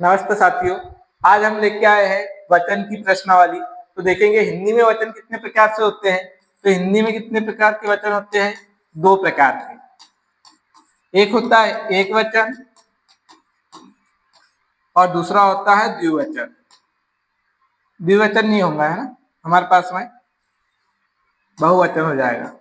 नमस्ते साथियों, आज हम लेके आए हैं वचन की प्रश्नावली। तो देखेंगे हिंदी में वचन कितने प्रकार से होते हैं। तो हिंदी में कितने प्रकार के वचन होते हैं? दो प्रकार के। एक होता है एक वचन और दूसरा होता है द्विवचन। द्विवचन नहीं होगा, है ना, हमारे पास में बहुवचन हो जाएगा।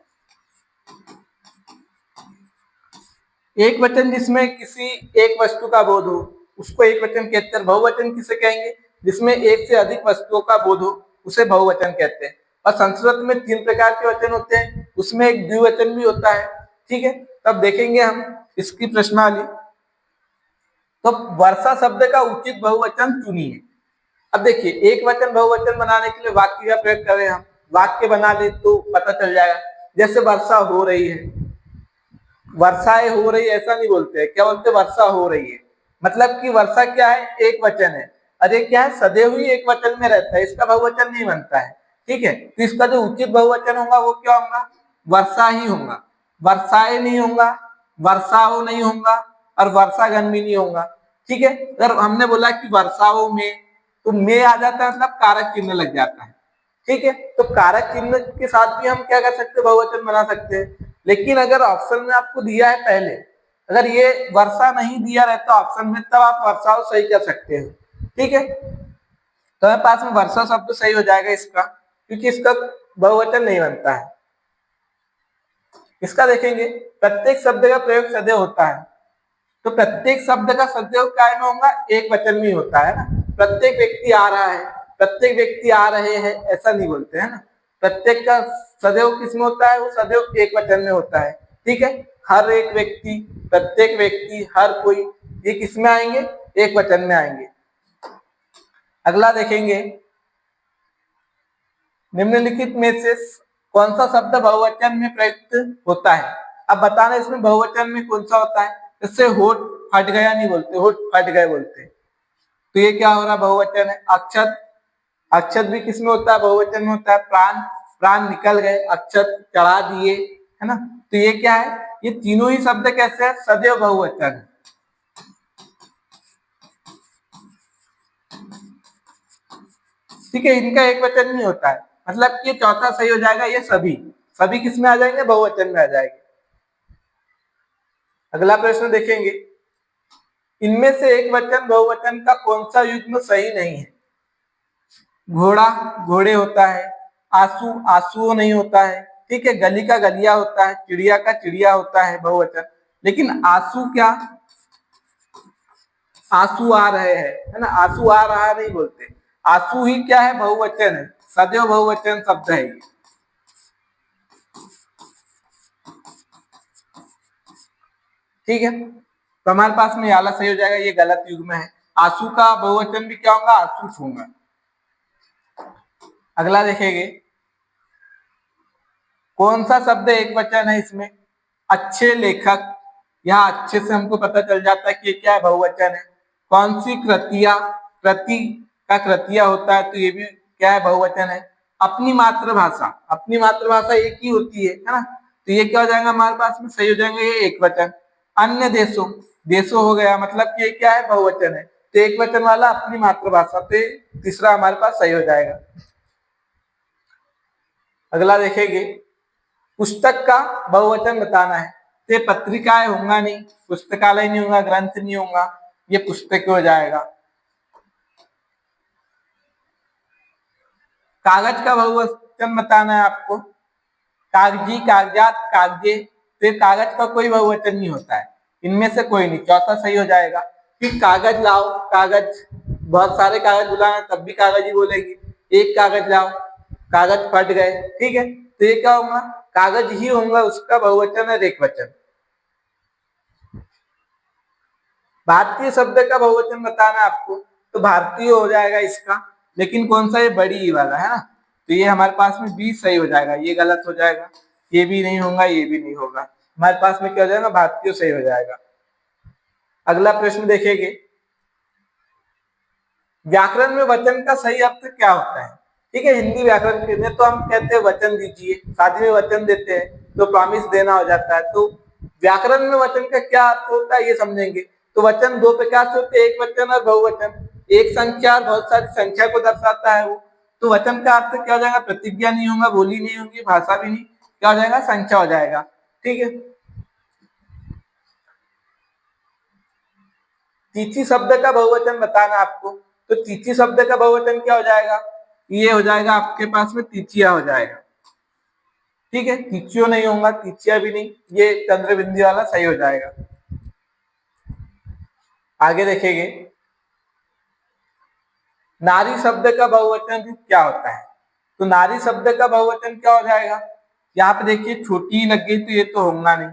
एक वचन जिसमें किसी एक वस्तु का बोध हो उसको एक वचन कहते हैं। बहुवचन किसे कहेंगे? जिसमें एक से अधिक वस्तुओं का बोध हो उसे बहुवचन कहते हैं। और संस्कृत में 3 प्रकार के वचन होते हैं, उसमें एक द्विवचन भी होता है। ठीक है, तब देखेंगे हम इसकी प्रश्नावली। तो वर्षा शब्द का उचित बहुवचन चुनिए। अब देखिए, एक वचन बहुवचन बनाने के लिए वाक्य का प्रयोग करें, हम वाक्य बना ले तो पता चल जाएगा। जैसे वर्षा हो रही है, वर्षाएं हो रही है ऐसा नहीं बोलते हैं, क्या बोलते? वर्षा हो रही है। मतलब कि वर्षा क्या है? एक वचन है। अरे क्या है, सदैव ही एक वचन में रहता है, इसका बहुवचन नहीं बनता है। ठीक है, तो इसका जो उचित बहुवचन होगा वो क्या होगा? वर्षा ही होगा। वर्षाएं नहीं होगा, वर्षाओं नहीं होगा और वर्षागण भी नहीं होगा। ठीक है, अगर हमने बोला कि वर्षाओं में, तो में आ जाता है, मतलब कारक चिन्ह लग जाता है। ठीक है, तो कारक चिन्ह के साथ भी हम क्या कर सकते हैं? बहुवचन बना सकते हैं। लेकिन अगर ऑप्शन में आपको दिया है पहले, अगर ये वर्षा नहीं दिया रहता ऑप्शन में, तब आप वर्षा सही कर सकते हैं। ठीक है, तो हमारे पास में वर्षा शब्द सही हो जाएगा इसका, क्योंकि इसका बहुवचन नहीं बनता है। इसका देखेंगे, प्रत्येक शब्द का प्रयोग सदैव होता है। तो प्रत्येक शब्द का सदैव काय में होगा? एक वचन में होता है ना। प्रत्येक व्यक्ति आ रहा है, प्रत्येक व्यक्ति आ रहे हैं ऐसा नहीं बोलते है ना। प्रत्येक का सदैव किस में होता है? वो सदैव एक वचन में होता है। ठीक है, हर एक व्यक्ति, प्रत्येक व्यक्ति, हर कोई, ये किस में आएंगे? एक वचन में आएंगे। अगला देखेंगे, निम्नलिखित में से कौन सा शब्द बहुवचन में प्रयुक्त होता है? अब बताना इसमें बहुवचन में कौन सा होता है। इससे होठ फट गया नहीं बोलते, होठ फट गए बोलते। तो ये क्या हो रहा? बहुवचन है। अक्षत, अक्षत भी किसमें होता है? बहुवचन में होता है। प्राण, प्राण निकल गए, अक्षत चढ़ा दिए, है ना। तो ये क्या है? ये तीनों ही शब्द कैसे है? सदैव बहुवचन है। ठीक है, इनका एक वचन नहीं होता है, मतलब ये चौथा सही हो जाएगा। ये सभी, सभी किस में आ जाएंगे? बहुवचन में आ जाएंगे। अगला प्रश्न देखेंगे, इनमें से एक वचन बहुवचन का कौन सा युग्म सही नहीं है? घोड़ा घोड़े होता है, आंसू आंसुओं नहीं होता है। ठीक है, गली का गलिया होता है, चिड़िया का चिड़िया होता है बहुवचन। लेकिन आंसू क्या? आंसू आ रहे हैं, है ना, आंसू आ रहा नहीं बोलते। आंसू ही क्या है? बहुवचन है, सदैव बहुवचन शब्द है ये। ठीक है, तो हमारे पास में आला सही हो जाएगा, ये गलत युग में है। आंसू का बहुवचन भी क्या होगा? आंसू होगा। अगला देखेंगे, कौन सा शब्द एक वचन है इसमें? अच्छे लेखक, यहाँ अच्छे से हमको पता चल जाता है कि क्या है? बहुवचन है। कौन सी कृतियां, कृति का कृतिया होता है, तो ये भी क्या है? बहुवचन है। अपनी मातृभाषा, अपनी मातृभाषा एक ही होती है ना, तो ये क्या हो जाएगा हमारे पास में? सही हो जाएंगे ये एक वचन। अन्य देशों, देशों हो गया, मतलब कि ये क्या है? बहुवचन है। तो एक वचन वाला अपनी मातृभाषा, तो तीसरा हमारे पास सही हो जाएगा। अगला देखेंगे, पुस्तक का बहुवचन बताना है। तो पत्रिकाएं होगा नहीं, पुस्तकालय नहीं होगा, ग्रंथ नहीं होगा, ये पुस्तक हो जाएगा। कागज का बहुवचन बताना है आपको। कागजी, कागजात, कागजे। तो कागज का कोई बहुवचन नहीं होता है, इनमें से कोई नहीं, चौथा सही हो जाएगा। फिर कागज लाओ, कागज, बहुत सारे कागज बुलाना तब भी कागज ही बोलेगी। एक कागज लाओ, कागज फट गए। ठीक है, तो ये क्या होगा? कागज ही होगा, उसका बहुवचन है एक वचन। भारतीय शब्द का बहुवचन बताना है आपको, तो भारतीय हो जाएगा इसका। लेकिन कौन सा? ये बड़ी ई वाला है ना, तो ये हमारे पास में बी सही हो जाएगा, ये गलत हो जाएगा। ये भी नहीं होगा, ये भी नहीं होगा, हमारे पास में क्या हो जाएगा? भारतीय सही हो जाएगा। अगला प्रश्न देखेंगे, व्याकरण में वचन का सही अर्थ क्या होता है? ठीक है, हिंदी व्याकरण में तो हम कहते हैं वचन दीजिए, शादी में वचन देते हैं तो प्रॉमिस देना हो जाता है। तो व्याकरण में वचन का क्या अर्थ होता है ये समझेंगे। तो वचन दो प्रकार से होते हैं, एक वचन और बहुवचन। एक संख्या और बहुत सारी संख्या को दर्शाता है वो। तो वचन का अर्थ क्या हो जाएगा, प्रतिज्ञा नहीं होगा, बोली नहीं होगी, भाषा भी नहीं, क्या हो जाएगा, संख्या हो जाएगा। ठीक है। तीची शब्द का बहुवचन बताना आपको, तो तीची शब्द का बहुवचन क्या हो जाएगा, ये हो जाएगा आपके पास में तीचिया हो जाएगा। ठीक है, तीचियो नहीं होगा, तीचिया भी नहीं, ये चंद्र बिंदी वाला सही हो जाएगा। आगे देखेंगे, नारी शब्द का बहुवचन क्या होता है। तो नारी शब्द का बहुवचन क्या हो जाएगा, यहाँ पे देखिए छोटी लग गई तो ये तो होगा नहीं,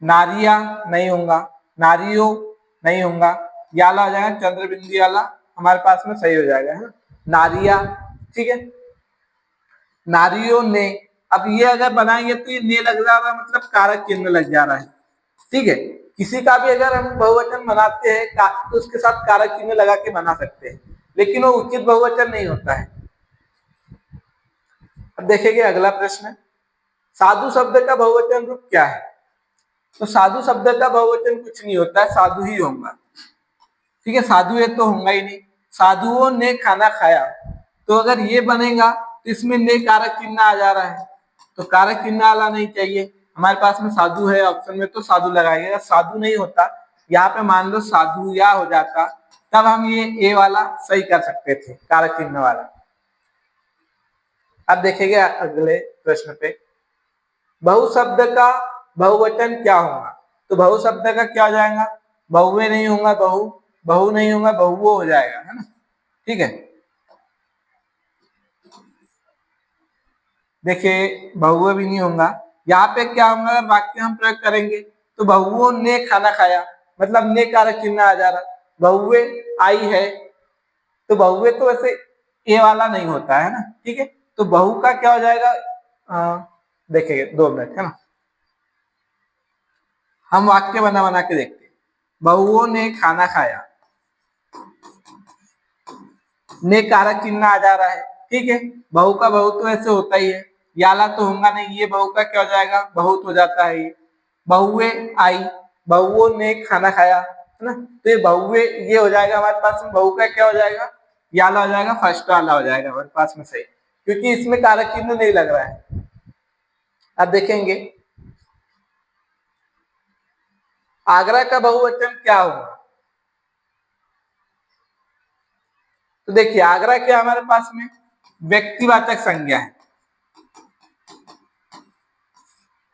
नारिया नहीं होगा, नारियो नहीं होगा, याला हो जाएगा, चंद्र बिंदी वाला हमारे पास में सही हो जाएगा, है ना, नारिया। ठीक है, नारियों ने, अब ये अगर बनाएंगे तो ये ने लग जा रहा है, मतलब कारक चिन्ह लग जा रहा है। ठीक है, किसी का भी अगर हम बहुवचन बनाते हैं तो उसके साथ कारक चिन्ह लगा के बना सकते हैं, लेकिन वो उचित बहुवचन नहीं होता है। अब देखेंगे अगला प्रश्न, साधु शब्द का बहुवचन रूप क्या है। तो साधु शब्द का बहुवचन कुछ नहीं होता है, साधु ही होगा। ठीक है, साधु ये तो होगा ही नहीं, साधुओं ने खाना खाया, तो अगर ये बनेगा तो इसमें ने कारक चिन्ह आ जा रहा है, तो कारक चिन्ह वाला नहीं चाहिए हमारे पास में, साधु है ऑप्शन में तो साधु लगाएंगे। अगर साधु नहीं होता, यहाँ पे मान लो साधु या हो जाता, तब हम ये ए वाला सही कर सकते थे, कारक चिन्ह वाला। अब देखेंगे अगले प्रश्न पे, बहु शब्द का बहुवचन क्या होगा। तो बहु शब्द का क्या हो जाएगा, बहुवे नहीं होगा, बहु बहु नहीं होगा, बहुवो हो जाएगा, है ना। ठीक है, देखिए बहुवे भी नहीं होगा, यहाँ पे क्या होगा, अगर वाक्य हम प्रयोग करेंगे तो बहुओं ने खाना खाया, मतलब ने कारक चिन्ह आ जा रहा, बहुवे आई है, तो बहुवे तो वैसे ए वाला नहीं होता है ना। ठीक है, तो बहु का क्या हो जाएगा, देखेंगे 2 मिनट, है ना, हम वाक्य बना बना के देखते हैं। बहुओं ने खाना खाया, ने कारक चिन्ह आ जा रहा है। ठीक है, बहु का बहु तो ऐसे होता ही है, याला तो होगा नहीं, ये बहु का क्या हो जाएगा, बहुत हो जाता है ये। बहुए आई, बहुओं ने खाना खाया, है ना, तो ये बहुए ये हो जाएगा हमारे पास में, बहु का क्या हो जाएगा, याला हो जाएगा, फर्स्ट वाला हो जाएगा हमारे पास में सही, क्योंकि इसमें कारक चिन्ह नहीं लग रहा है। अब देखेंगे आगरा का बहुवचन क्या होगा। तो देखिए आगरा क्या हमारे पास में व्यक्तिवाचक संज्ञा है,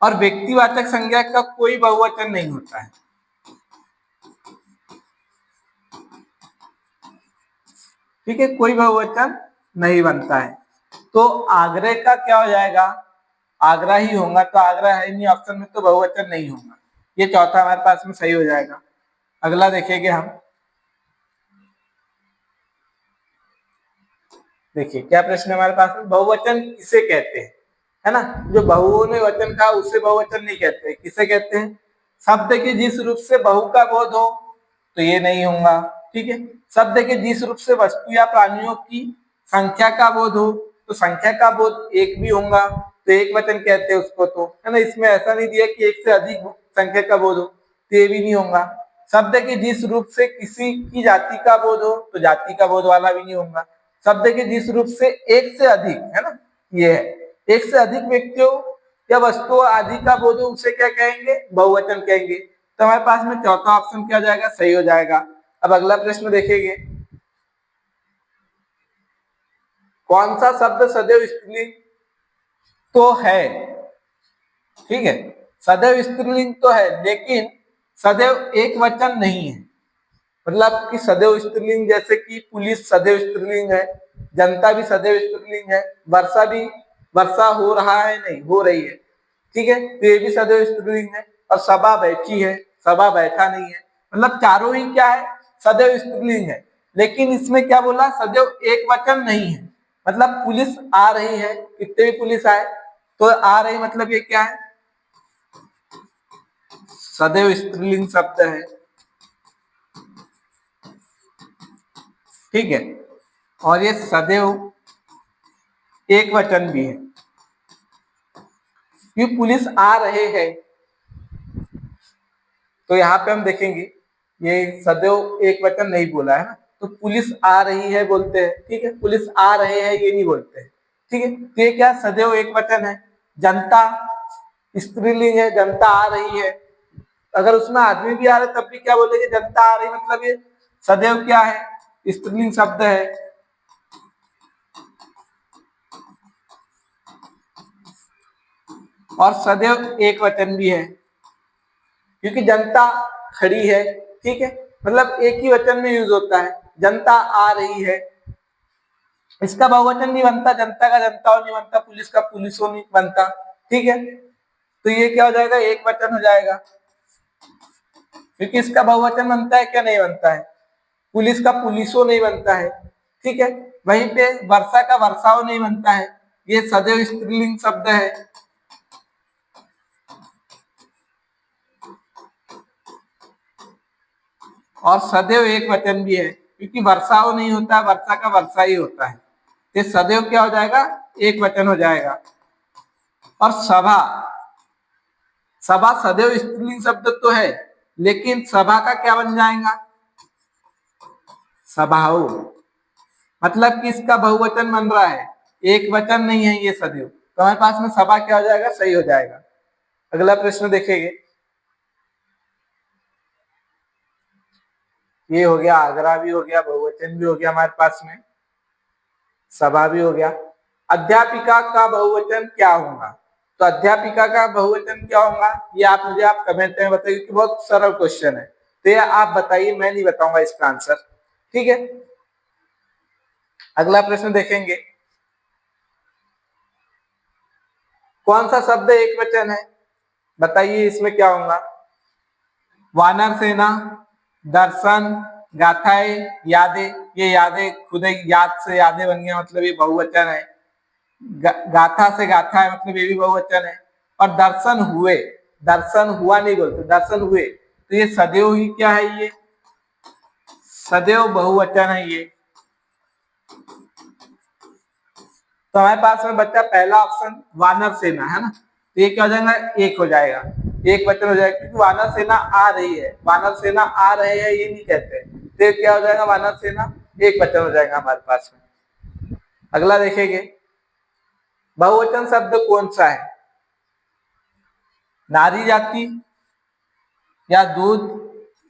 और व्यक्तिवाचक संज्ञा का कोई बहुवचन नहीं होता है। ठीक है, कोई बहुवचन नहीं बनता है, तो आगरे का क्या हो जाएगा, आगरा ही होगा, तो आगरा है नहीं ऑप्शन में, तो बहुवचन नहीं होगा, ये चौथा हमारे पास में सही हो जाएगा। अगला देखेंगे हम, देखिए क्या प्रश्न है हमारे पास में, बहुवचन किसे कहते हैं, है ना, जो बहुओं ने वचन कहा उसे बहुवचन नहीं कहते, किसे कहते हैं, शब्द के जिस रूप से बहु का बोध हो, तो ये नहीं होगा। ठीक है, शब्द के जिस रूप से वस्तु या प्राणियों की संख्या का बोध हो, तो संख्या का बोध एक भी होगा, तो एक वचन कहते हैं उसको, तो है ना, इसमें ऐसा नहीं दिया कि एक से अधिक संख्या का बोध हो, तो ये भी नहीं होगा। शब्द के जिस रूप से किसी की जाति का बोध हो, तो जाति का बोध वाला भी नहीं होगा। शब्द के जिस रूप से एक से अधिक, है ना, ये है, एक से अधिक व्यक्तियों या वस्तुओं आदि का बोध हो, उसे क्या कहेंगे, बहुवचन कहेंगे। तो हमारे पास में चौथा ऑप्शन क्या जाएगा, सही हो जाएगा। अब अगला प्रश्न देखेंगे, कौन सा शब्द सदैव स्त्रीलिंग तो है। ठीक है, सदैव स्त्रीलिंग तो है, लेकिन सदैव एक वचन नहीं है, मतलब कि सदैव स्त्रीलिंग जैसे कि पुलिस सदैव स्त्रीलिंग है, जनता भी सदैव स्त्रीलिंग है, वर्षा भी, वर्षा हो रहा है नहीं हो रही है। ठीक है, तो ये भी सदैव स्त्रीलिंग है, और सभा बैठी है, सभा बैठा नहीं है, मतलब चारों ही क्या है, सदैव स्त्रीलिंग है। लेकिन इसमें क्या बोला, सदैव एक वचन नहीं है, मतलब पुलिस आ रही है, कितने भी पुलिस आए तो आ रही, मतलब ये क्या है, सदैव स्त्रीलिंग शब्द है। ठीक है, और ये सदैव एक वचन भी है, कि पुलिस आ रहे हैं, तो यहाँ पे हम देखेंगे ये सदैव एक वचन नहीं बोला है ना, तो पुलिस आ रही है बोलते हैं, ठीक है, पुलिस आ रहे हैं ये नहीं बोलते हैं, ठीक है। तो ये क्या सदैव एक वचन है। जनता स्त्रीलिंग है, जनता आ रही है, अगर उसमें आदमी भी आ रहे तब भी क्या बोलेंगे, जनता आ रही, मतलब ये सदैव क्या है, स्त्रीलिंग शब्द है। और सदैव एक वचन भी है क्योंकि जनता खड़ी है, ठीक है, मतलब एक ही वचन में यूज होता है, जनता आ रही है। इसका बहुवचन नहीं बनता, जनता का जनताओं नहीं बनता, पुलिस का पुलिसों नहीं बनता, ठीक है। तो ये क्या हो जाएगा, एक वचन हो जाएगा क्योंकि इसका बहुवचन बनता है क्या, नहीं बनता है, पुलिस का पुलिसों नहीं बनता है, ठीक है। वहीं पे वर्षा का वर्षाओं नहीं बनता है, ये सदैव स्त्रीलिंग शब्द है। और सदैव एक वचन भी है क्योंकि वर्षाओं नहीं होता, वर्षा का वर्षा ही होता है, ये सदैव क्या हो जाएगा, एक वचन हो जाएगा। और सभा, सभा सदैव स्त्रीलिंग शब्द तो है लेकिन सभा का क्या बन जाएगा, सभाओ, मतलब कि इसका बहुवचन बन रहा है, एक वचन नहीं है ये सदैव, तो हमारे पास में सभा क्या हो जाएगा, सही हो जाएगा। अगला प्रश्न देखेंगे, ये हो गया, आगरा भी हो गया, बहुवचन भी हो गया हमारे पास में, सभा भी हो गया। अध्यापिका का बहुवचन क्या होगा, तो अध्यापिका का बहुवचन क्या होगा, ये आप मुझे आप कमेंट में बताइए कि बहुत सरल क्वेश्चन है, तो ये आप बताइए, मैं नहीं बताऊंगा इसका आंसर, ठीक है। अगला प्रश्न देखेंगे, कौन सा शब्द एक वचन है, बताइए इसमें क्या होगा। वानर सेना, दर्शन, गाथाएं, यादें, ये यादें खुद ही याद से यादें बन गया, मतलब ये बहुवचन है। गाथा से गाथा है, मतलब ये भी बहुवचन है। और दर्शन हुए, दर्शन हुआ नहीं बोलते, दर्शन हुए, तो ये सदैव ही क्या है, ये सदैव बहुवचन है ये। तो हमारे पास में बच्चा पहला ऑप्शन वानर सेना है ना, तो ये क्या हो जाएगा, एक हो जाएगा, एक वचन हो जाएगा क्योंकि वानर सेना आ रही है, वानर सेना आ रहे हैं ये नहीं कहते, तो क्या हो जाएगा, वानर सेना एक वचन हो जाएगा हमारे पास में। अगला देखेंगे, बहुवचन शब्द कौन सा है, नारी जाति या दूध,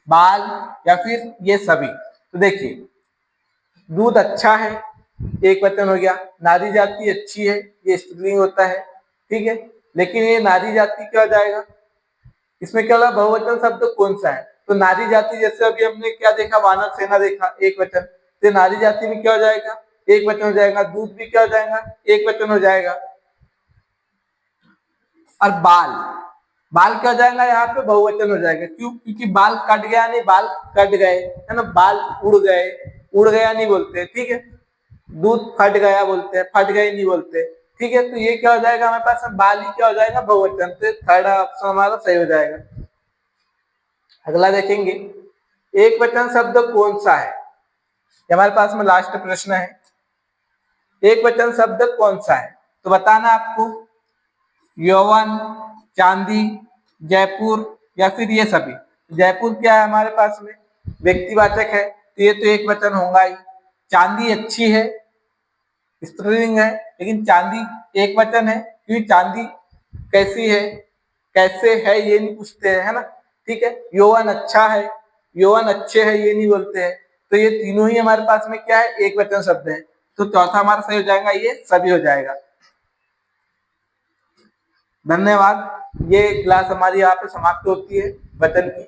बाल, या फिर ये सभी। तो देखिए, दूध अच्छा है, एक वचन हो गया, नारी जाति अच्छी है, ये स्त्रीलिंग होता है, ठीक है, लेकिन ये नारी जाति क्या हो जाएगा, इसमें क्या होगा, बहुवचन शब्द कौन सा है, तो नारी जाति, जैसे अभी हमने क्या देखा, वानर सेना देखा, एक वचन, तो नारी जाति में क्या हो जाएगा, एक वचन हो जाएगा, दूध भी क्या हो जाएगा, एक वचन हो जाएगा। और बाल, बाल क्या हो जाएगा, यहाँ पे बहुवचन हो जाएगा, क्यों, क्योंकि बाल कट गया नहीं, बाल कट गए है ना, बाल उड़ गए, उड़ गया नहीं बोलते, ठीक है। दूध फट गया बोलते हैं, फट गए नहीं बोलते, ठीक है। तो ये क्या हो जाएगा हमारे पास, बाल ही क्या हो जाएगा, बहुवचन, तो थर्ड ऑप्शन हमारा सही हो जाएगा। अगला देखेंगे, एक वचन शब्द कौन सा है, ये हमारे पास में लास्ट प्रश्न है, एक वचन शब्द कौन सा है, तो बताना आपको, यौवन, चांदी, जयपुर, या फिर ये सभी। जयपुर क्या है हमारे पास में, व्यक्तिवाचक है, तो ये तो एक वचन होगा ही। चांदी अच्छी है, स्त्रीलिंग है, लेकिन चांदी एक वचन है क्योंकि चांदी कैसी है, कैसे है ये नहीं पूछते हैं, है ना, ठीक है। यौवन अच्छा है, यौवन अच्छे है ये नहीं बोलते हैं, तो ये तीनों ही हमारे पास में क्या है, एक वचन शब्द है, तो चौथा हमारा सही हो जाएगा, ये सभी हो जाएगा। धन्यवाद, ये क्लास हमारी यहाँ पे समाप्त होती है वचन की।